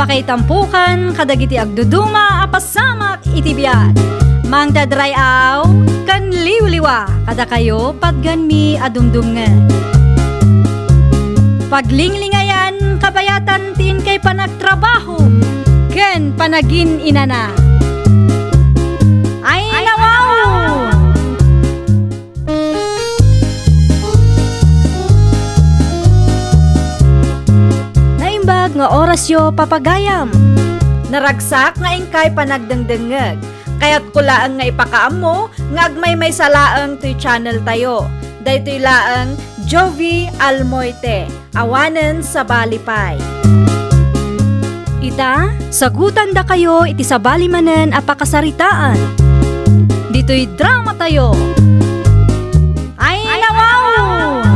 Pakitampukan kadagiti agduduma apasamak iti biat. Mangdadrayaw kan liwliwa kada kayo padgan mi adumdumngan. Paglinglingayan kabayatan tin kay panagtrabaho ken panagin inana. Ay nawaw! Naimbag nga orasyo papagayam. Naragsak nga ingkay panagdengdengeg. Kaya't kulaan nga ipakaam mo, nga agmay may salaang to'y channel tayo. Daytoy laang Jovi Almoite, awanen sa Balipay. Ita, sagutan da kayo iti sa balimanen apakasaritaan. Dito'y drama tayo. Ay nawaw!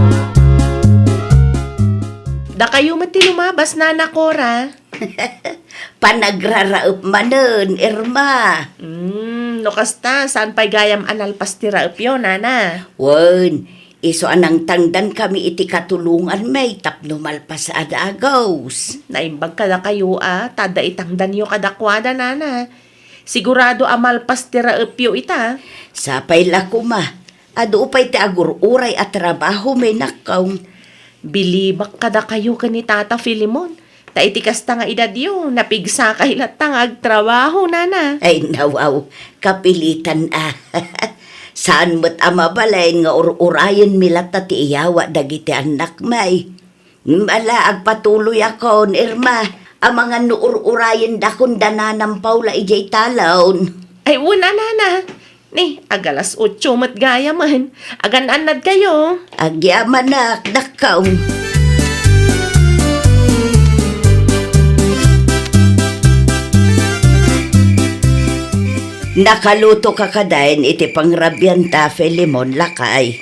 Da kayo mati lumabas na nakora. Panagraraop manen, Irma. No kasta, saan pa'y gayam analpas ti raup yun, nana? Wen, iso anang tangdan kami iti katulungan may tapno malpas adagaws. Naimbag ka da kayo tada itangdan yo kadakwada, nana. Sigurado amalpas ti raup yo ita. Sapay lakuma, ado upay ti agururay at trabaho may nakaw. Bilibak kada kayo kani Tata Filimon. Ta iti kasta nga edad yo, napigsa kay latang agtrabaho, nana. Ay nawaw, kapilitan Saan mo't amabalay nga urayan milata ti iyawa dagiti anak may. Mala agpatuloy ako, Irma. Ang mga nuur-urayan dakon dananang paula ijay talon. Ay una, nana. Ni, agalas 8 mat gaya man. Agan-anad kayo. Agyaman na, nakaw. Nakaluto ka kadayin iti pangrabyanta Filimon lakay.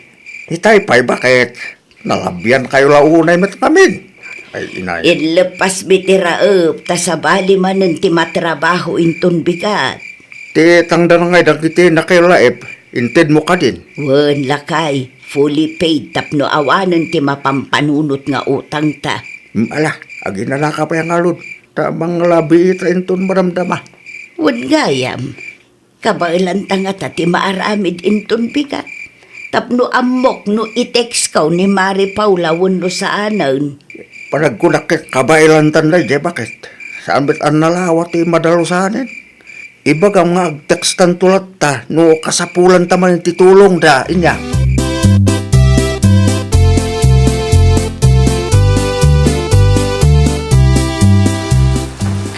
Itay pa'y bakit? Nalabyan kayo launay matamin. Ay inay. Inlepas bitiraop, tasabali manen ti matrabaho inton bigat. Ti tangda na ngay dagiti na kayo laip. Inted mo ka din. Wen lakay, fully paid tapno awanen ti mapampanunot nga utang ta. Ala, agi na ka pa yung alod. Tamang labi ita inton maramdama. Wen gayam, kabailan tanga ta ti maaramid inton bigat. Tapno amok no itext kaw ni Mari Paula wenno sa anon. Panagkunak kabailan tanday, di bakit? Saan ba't ang nalawa ti madalusanin? Iba ka nga agtekstan tulat ta, no kasapulan taman ti tulong da, inya.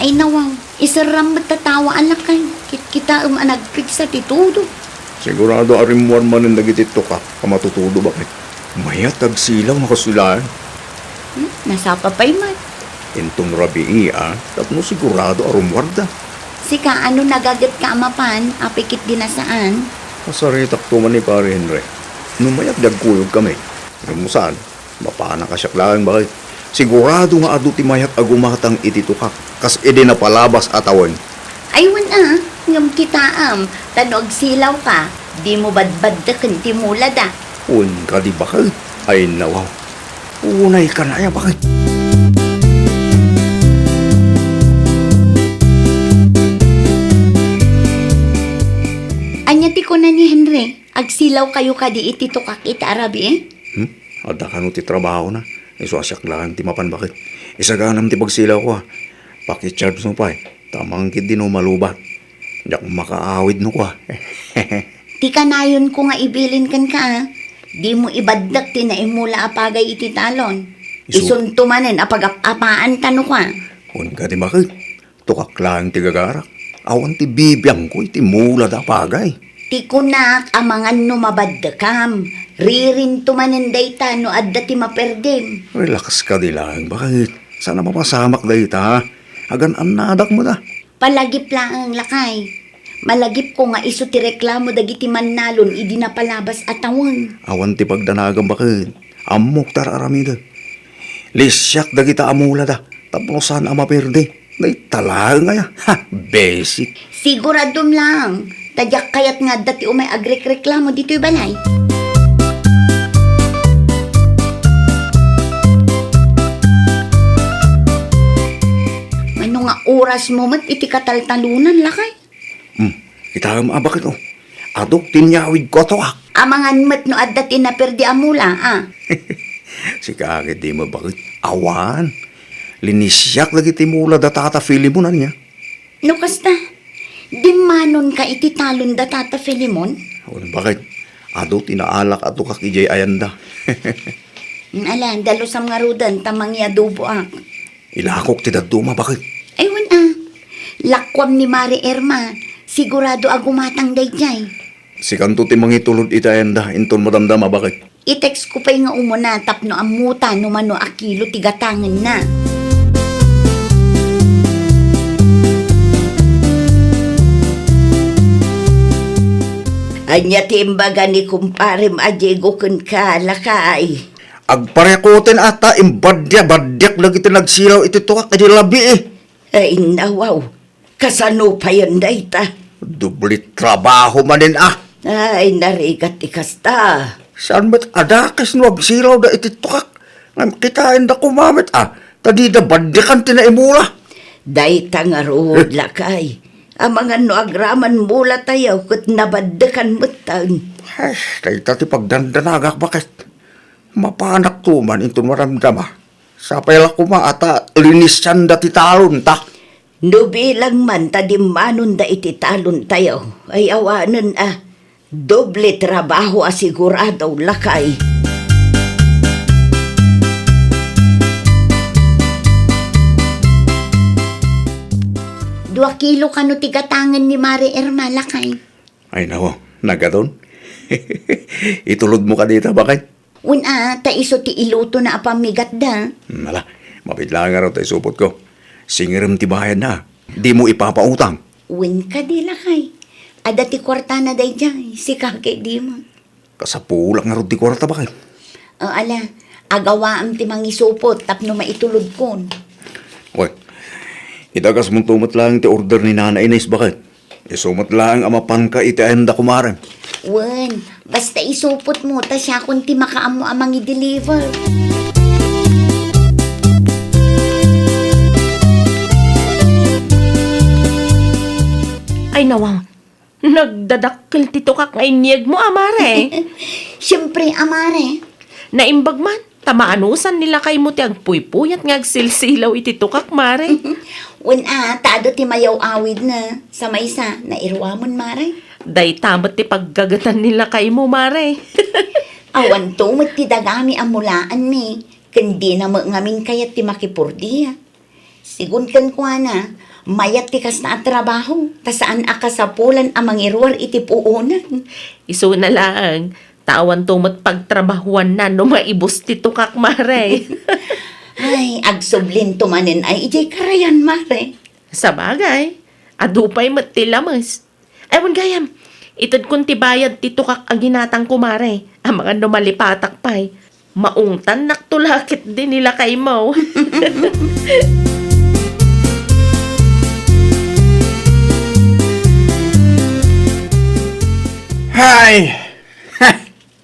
Ay nawaw, isaram matatawa anak kay. Kita anagpigsa ti tudo. Sigurado arimuan man ang nagitito ka, kamatutudo bakit? Maya tagsilaw nakasulaan. Nasapa pa'y man. Intong rabii tapno sigurado arumwarda. Sika ano nagagat ka amapan, apikit dinasaan. Masaritak tuman ni pare Henry. Numayag dagkuyog kami. Rumusan, mapana ka siyaklaan bakit? Sigurado nga adu ti mayat agumatang itito ka, kas edi na palabas atawan. Aywan ngam kitaam, tanog silaw ka. Di mo badbad da kanti mula da. Un ka di bakit? Ay nawaw. Unay ka na ya bakit? Anya ti ko na ni Henry, agsilaw kayo ka di itito kakita arabi Ada ka no ti trabaho na. Isusyak lang ti mapan bakit? Isaganam ti pagsilaw ko Pakicharge mo pa Tamang kid din o malubat. Diyak makaawid no ko Ti kanayon ko nga ibilin kan ka Di mo ibaddak ti naimula apagay iti talon. Isuntumanen apag-apaan tano ka. Un ka di bakit? Tukak lang ti gagarak. Awan ti bibiyang ko iti mula da pagay. Ti kunak amangan no mabaddakam. Ririn tumanen dayta no adda ti maperdem. Relax ka di lang. Bakit? Sana mapasamak dayta ha? Agan anadak mo da. Palagip lang ang lakay. Malagip ko nga iso ti reklamo dagiti mannalon idi na palabas atawon. Awan ti pagdanagan bakit? Amok tararamida. Lisyak dagita amula da. Tapos saan ang maperde? Day talaga nga ya. Ha, basic. Siguradom lang. Tadyak kayat nga dati umay agrek-reklamo dito'y balay. Ano nga oras mo mat iti kataltalunan lakay. Kita nga bakit oh. Adok tinyawid ko to ah. Amangan mat no adda tinaperdi amula, ah. Si kakit di mo bakit? Awan. Linisyak lagi timula da tata Filimon niya. No kasta, di manon ka iti talon da tata Filimon? Ano bakit? Adok tinaalak ato kakijay ayanda. Ala, dalusam nga rudan, tamang yadubo ak. Ilakok ti daduma bakit? Aywan ah, lakwam ni Mari Erma, sigurado agumatang dayjay. Si kanto ti mangitulod ita ayanda, inton madamdama bakit? I-text ko pa'y nga umuna, tapno amuta, numano akilo, tigatangan na. Anya timbaga ni kumparim ajego kun ka lakay. Agparekoten ata imbadya-badyak lagi ti nagsilaw iti tuwak iti labi eh. Ay nawaw, kasano pa yun dayta? Dublit trabaho manin ah. Ay narigat ikasta. Saan met adakas no agsilaw da iti tuwak? Ngam kitain da kumamit ah. Tadi da badyakan tinaimula. Dayta nga rood lakay. Amangan no agraman mula tayo kat nabadakan mutan. Ay, dayta ti pagdandanagak bakit? Mapanak tuman ito maramdama. Sapay la kuma ata linisyan da ti talon ta. No bilang man tadimanon da iti talon tayo. Ay awanan ah. Doble trabaho asigurado lakay. 2 kilo kano tigatangan ni Mari Erma lakay. Ay nako, nagadon. Itulod mo ka dito bakit? Una, ta iso ti iluto na apamigat da. Mala, mabidla nga raw tayo supot ko. Singiram ti bayan na. Di mo ipapautang. Win ka di lakay. Ada ti kwarta na day jay, si kake di mo. Kasapulak nga raw ti kwarta bakit? Ala, agawaam ti mangisupot tapno maitulod kon. Oy, itagas mong tumat lang ti order ni Nana Inés bakit? Isumat lang amapan ka iti ayanda kumaren. Wen, basta isupot mo ta siya kung ti makaamo amang i-deliver. Ay nawang, nagdadakkel ti tukak nga inyeg mo, amare. Siyempre, amare. Naimbag man, tamaanusan nila kay mo ti agpuy-puyat nga agsilsilaw iti tukak, mare. Wen tado ti mayaw awid na. Sa maysa, nairwamon, mare. Day tamat ti paggagatan nila kay mo, mare. Awan to, ti dagami amulaan mi. Kandi na mo ngamin kayat ti makipurdiya. Sigun kan kwa na, mayat ti kas na at trabaho. Tasaan akasapulan amang irwar iti puunan. Iso na lang, tawan tumat pagtrabahuan na no maibos ti tukak, mare. Ay, agsublin tumanin ay ijay karayan, mare. Sa bagay, adupay mat ti lamas. Ewan gayam, itad kun ti bayad ti tukak ang ginatang kumare. Ang mga numalipatak pa'y, maungtan naktulakit din nila kay mo. Hay!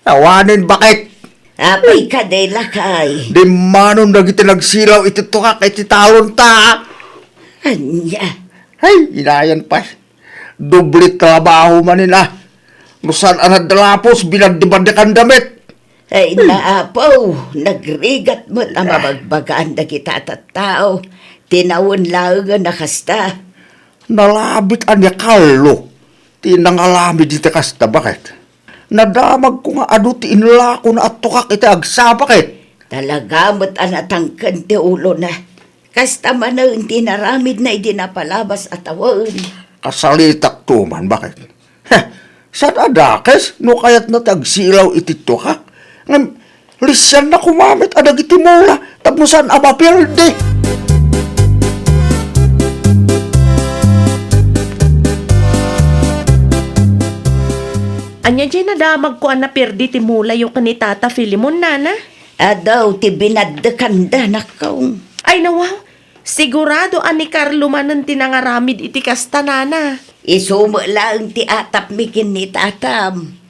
Awanin bakit? Apay ka day lakay. Di manon dagiti nagsilaw iti tukak iti talon ta. Anya, Hay, inayan pa. Dublit trabaho man nila. Nusan anad dalapos binagdibadyakan damit. ay naapaw, nagrigat mo na mabagbagaan na kita tao. Tinawon lang nga nakasta. Nalabit anya kallo. Tinangalami di kasta bakit? Nadamag ko nga adu ti inla ko na at tukak iti agsa bakit? Talaga mo't anatangkan ti ulo na. Kasta man na hindi naramid na idinapalabas at awan. Kasalitak tuman bakit? Heh, saan adakes no kayat na tagsilaw iti tukak? Ngam, lisyan na kumamit adag iti mula tapos saan amapirde? Anya dyan nadamag ko ang napirdi ti mula yung kanitata Filimon, nana. Adaw ti binadakanda na kaong. Ay nawaw, sigurado ani Carlo manan tinangaramid iti kasta, nana. Isumo lang ti atap mikin ni tatam.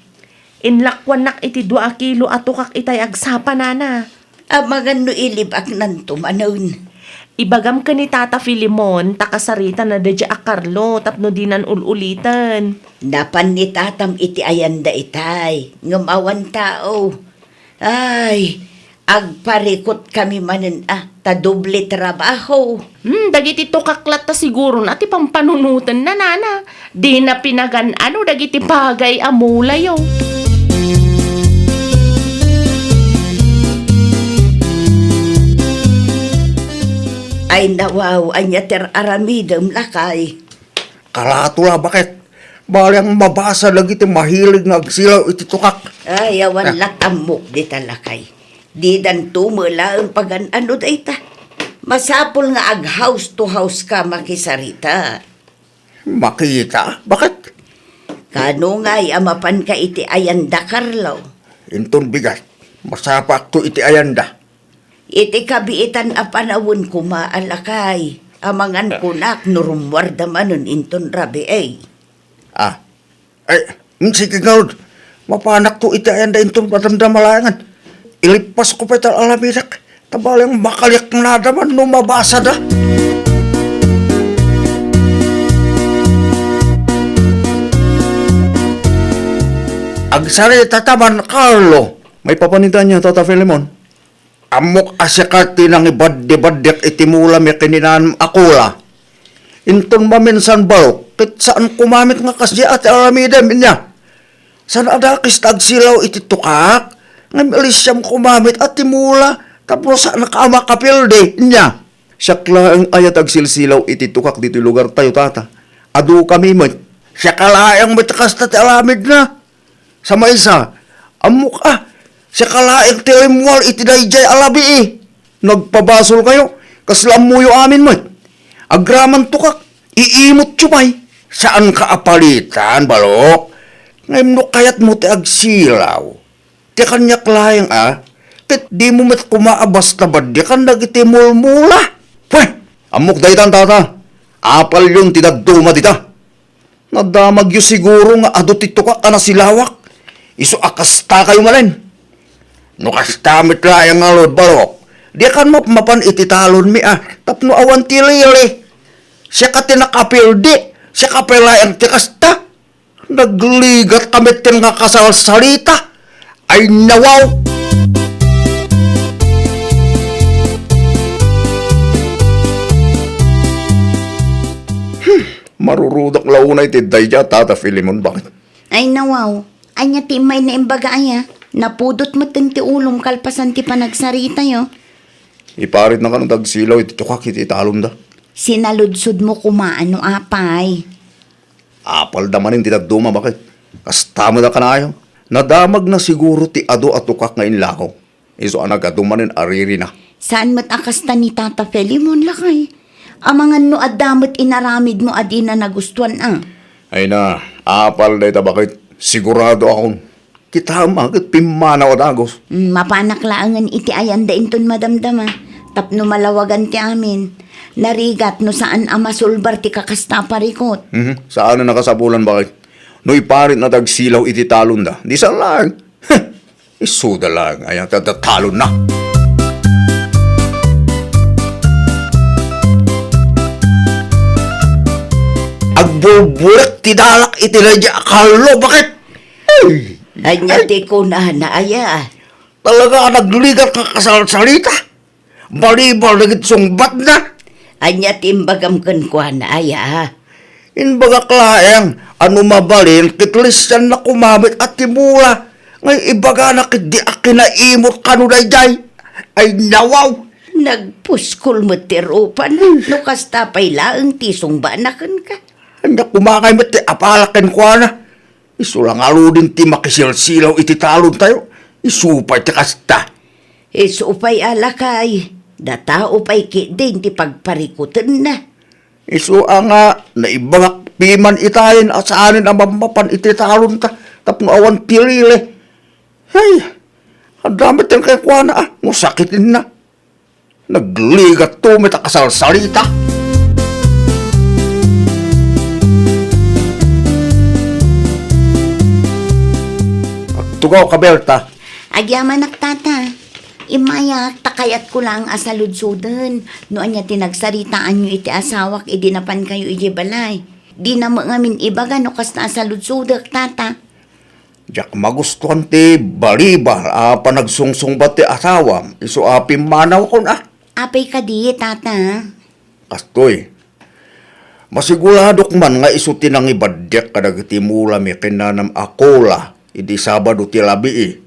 Inlakwan nak iti 2 kilo at tukak itay agsapa, nana. Amangan no ilibak nan tumanon. Ibagam ka ni Tata Filimon, takasarita na dadya a Carlo, tapno dinan ululitan. Napan ni tatam iti ayanda itay, ngumawan tao. Ay, agparikot kami manen ta doble trabaho. Dagiti tukaklat ta siguro na ti pampanunutan na nana. Di na pinagan ano dagiti pagay amula yo. Ay nawaw, anya ter aramidem lakay. Kalatula, bakit? Bali ang mabasa lagi ti mahilig nga agsilaw iti tukak. Ay, awan latamok di talakay. Di dan tumula ang pagan ano da ita. Masapol nga ag house to house ka makisarita. Makita? Bakit? Kano nga'y amapan ka iti ayanda Carlo. Inton bigat. Masapak to iti ayanda. Iti kabiitan a panawon kumaalakay. Amangan kunak nurumwarda manon inton rabi ay. Sige nga, mapanak to iti ayanda inton patandamalangan. Ilipas ko pa ital alamirak. Tabalang makaliak na daman no mabasa da. Agsari tataman, Carlo. May papanitan niya, Tata Filimon. Amok asyakati ng ibad-ibadyak itimula may kininan akula. Inton maminsan balok, kit saan kumamit nga kasya at aramidem niya. San adakis tagsilaw iti tukak, nga milisyam kumamit at timula, tapos saan nakamakapilde niya. Siyakla ang ayat agsilsilaw iti tukak dito lugar tayo, Tata. Adu kami mo, siyakala ang matakas na alamid na. Sa maisa, amok siya kalaing tilimwal iti dayjay alabi eh. Nagpabasol kayo, kaslam mo yung amin mo. Agraman tukak, iimot chupay. Saan ka apalitan, balok? Ngayon no kayat mo ti agsilaw. Ti kanyak layang tit di mo met kumaabas na ba di kan nagitimulmula. Pweh, amok daytan tata. Apal yung tidagduma dita. Nadamag yung siguro nga ado ti tukak na silawak. Iso akasta kayo malin. No kastamit layang nga lod balok. Di kan mapan ititalon mi tapno awan tilili. Siya ka tinakapildi. Siya ka pelayang tikasta. Nagligat kami tin nga kasal salita. Ay nawaw. Marurudak launay ti dayja, Tata Filimon, bakit? Ay nawaw, anya timay na imbaga aya. Napudot mo ti ulong kalpasan ti panagsarita yo. Iparit na ka ng tagsilaw, iti tukak iti talon da. Sinaludsod mo kumaano apay. Apal damanin ti dagduma, bakit? Kastama da kanayo. Nadamag na siguro ti ado at tukak nga inlakaw. Iso anagadumanin ariri na. Saan mat akasta ni Tata Filimon lakay? Amangan no adamot inaramid mo adi na nagustuhan Ay na, apal da ita, bakit? Sigurado akong kita magit pimanaw at agos. Mapanaklangan iti ayanda inton madamdama. Tapno malawagan ti amin. Narigat no saan amasulbar ti kakasta parikot. Saan na nakasapulan, bakit? No iparit na tagsilaw iti talon da. Di saan lang. Isuda lang. Ayan, talon na. Agbuburak ti dalak iti radya Carlo, bakit? Anya ti ko na aya. Talaga nagligat ka kasal-salita. Balibal na gitsungbat na. Anya timbagam kan kwa na aya. Inbaga klayang, ano mabalin, kitlisan na kumamit at timula. Ngay ibaga na kit di akinaimot kanuday jay. Ay nawaw. Nagpuskol mo ti rupan. No kasta pay laang tisong banakan ka. Handa kumakay mo ti apalakin kwa na. Isulang aludin ti makisilsilaw iti talon tayo. Isupay ti kasta. Isupay alakay. Datao pay din ti pagparikutan na. Isu nga naibagak piman itayin at saanin ang mamapan iti talon ta. Tapno awan pilili. Ay, ang damit yung kay kwa na musakitin na. Nagligat tumit ang kasal-salita. Tugaw ka, Berta. Agyaman tata. Imayak, takayat ko lang asaludsudan. No anya tinagsaritaan nyo iti asawak, idinapan kayo iti balay. Di na mo ngamin ibaga no kas na asaludsudak, tata. Jak magustuhan ti balibal panagsungsung ba ti asawam. Iso apim manaw ko na. Apay ka di, tata. Kastoy, masiguladok man nga iso tinang ibadyak kadagiti mula mi kinanam akola. Idi Sabado ti labi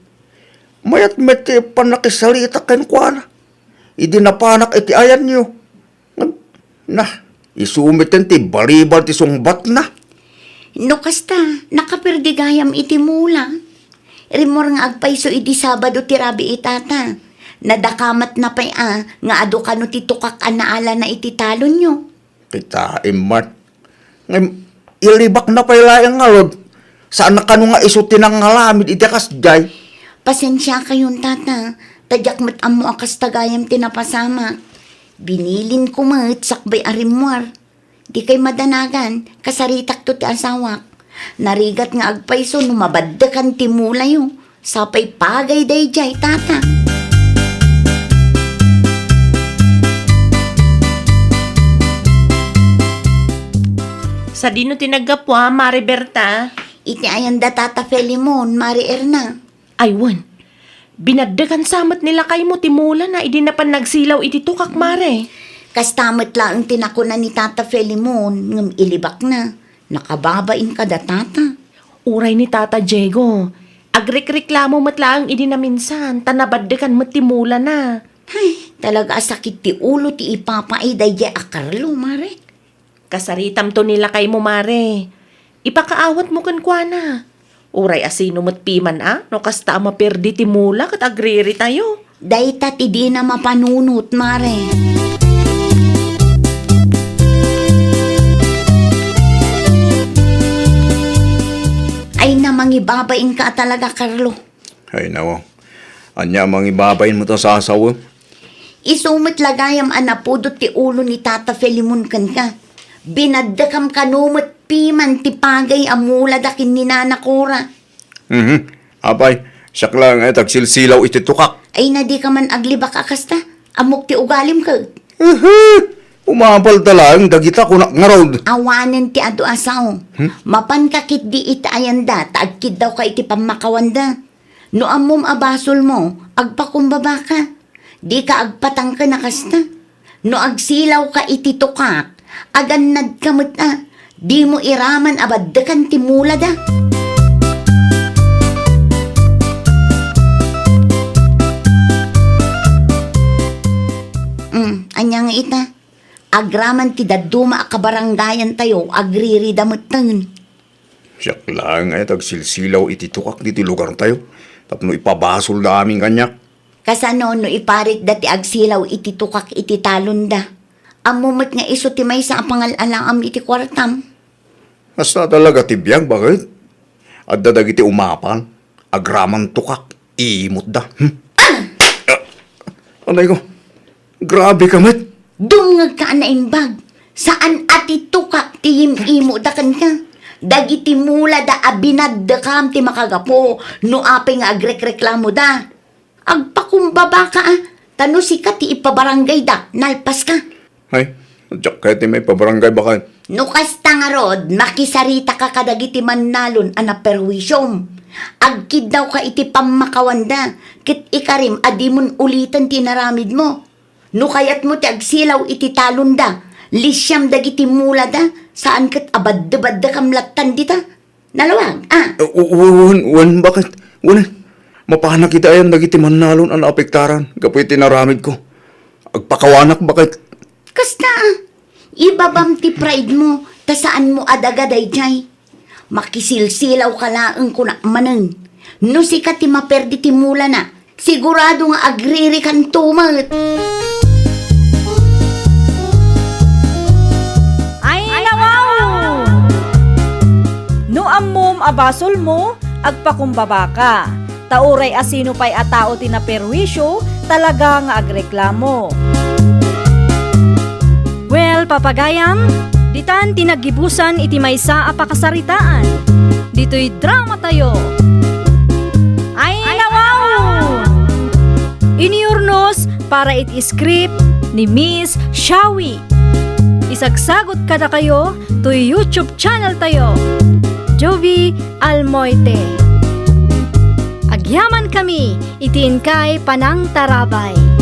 Mayat met ti panakisalita ken kuana. Idi napanak iti ayan nyo. Nah, isumiten ti balibal ti sungbat na. No kasta, nakaperdigayam iti mula. Rimor nga agpaiso iti Sabado ti rabi itata. Nadakamat na pay nga ado kano ti tukak anaala na iti talon nyo. Kita imat. Ilibak na pay layang ngalod. Saan na kano nga iso tinang ngalamid iti kasjay. Pasensya kayon, tata. Tadyak mat amo akas tagayam tinapasama. Binilin ko mat sakbay arimwar. Di kay madanagan, kasaritak to ti asawak. Narigat nga agpaiso numabaddakan ti mulayo. Sapay pagay dayjay, tata. Sa dino tinagapwa, Mari Berta? Iti ayanda tata Felimon, Mari Erna. Aywan, binaddakan samat nila kay mo timula na idinapan nagsilaw iti tukak, Mare. Kastamat lang tinakunan ni Tata Felimon, ngam ilibak na. Nakababain ka da, tata. Uray ni Tata Diego, agrek-reklamo matlaang idinaminsan, tanabaddakan matimula na. Ay, talaga sakit ti ulo ti ipapay dayjay akarlo, Mare. Kasaritam to nila kay mo, Mare. Ipakaawat mo kan kuana. Uray asino matpiman no kasta maperdi ti mula kat agriri tayo. Dayta ti di na mapanunot, Mare. Ay na mangibabain ka talaga, Carlo. Ay nawa. Anya mang ibabayin mo to sa asawa. Isumit lagayam anapudot ti ulo ni Tata Felimon kan ka. Binaddakam kanumot piman ti pagay amula dakin ni Nana Cora. Apay, siyak lang tagsilsilaw iti tukak. Ay na di ka man aglibak akasta. Amok ti ugalim ka. Umapal talang dagita ko na ngarod. Awanen ti ado asaw. Mapan kakit di iti ayanda, taagkid daw ka iti pamakawanda. No amom abasol mo, agpakumbaba ka. Di ka agpatang ka nakasta. No agsilaw ka iti tukak, aganad kamot na. Di mo iraman abaddakan ti mula da. Anya nga ita. Agraman ti daduma akabaranggayan tayo, agriri damutan. Siyak lang tagsilsilaw iti tukak diti lugar tayo. Tapno ipabasol da aming kanyak. Kasano no iparit dati agsilaw iti tukak iti talon da. Amumot nga iso ti may sa pangalalaam iti kwartam. Hasta talaga tibiyang bakit? At dadag iti umapan. Agraman tukak. Iimot da. Anay ko. Grabe ka met. Dungag ka na imbag. Saan ati tukak ti imo da kan ka? Dagiti mula da abinad da kam ti makagapo. No apay nga agrek-reklamo da. Agpakumbaba ka Tano sikat ti ipabarangay da. Nalpas ka. Ay, adyak kaya ti may pabarangay bakit? No kasta nga rod, makisarita ka kadagiti mannalon ana perwisyom. Agkid daw ka iti pamakawanda. Kit ikarim adimon ulitan tinaramid mo. No kayat mo ti agsilaw iti talon da. Lisyam dagiti mula da. Saan kat abad-abad kamlatan dita. Nalawag, Wan, bakit? Wan, mapana kita ayan dagiti mannalon ang apektaran. Kapoy tinaramid ko. Agpakawanak bakit? Kasta, ibabam ti pride mo, ta saan mo adagaday jay. Makisilsilaw ka laang kuna manen. No sikat ti maperdi ti mula na, sigurado nga agriri kan tumat. Ay, nawaw! No ammom abasol mo, agpakumbaba ka. Tauray asino pa'y atao tinaperwisyo, talaga nga agreklamo. Well, papagayam, ditan tinagibusan iti maysa a pakasaritaan. Dito'y drama tayo. Ay, nawaw! Iniyor para it-script ni Miss Shawi. Isagsagot ka na kayo to YouTube channel tayo, Jovi Almoite. Agyaman kami, itiin kay Panang Tarabay.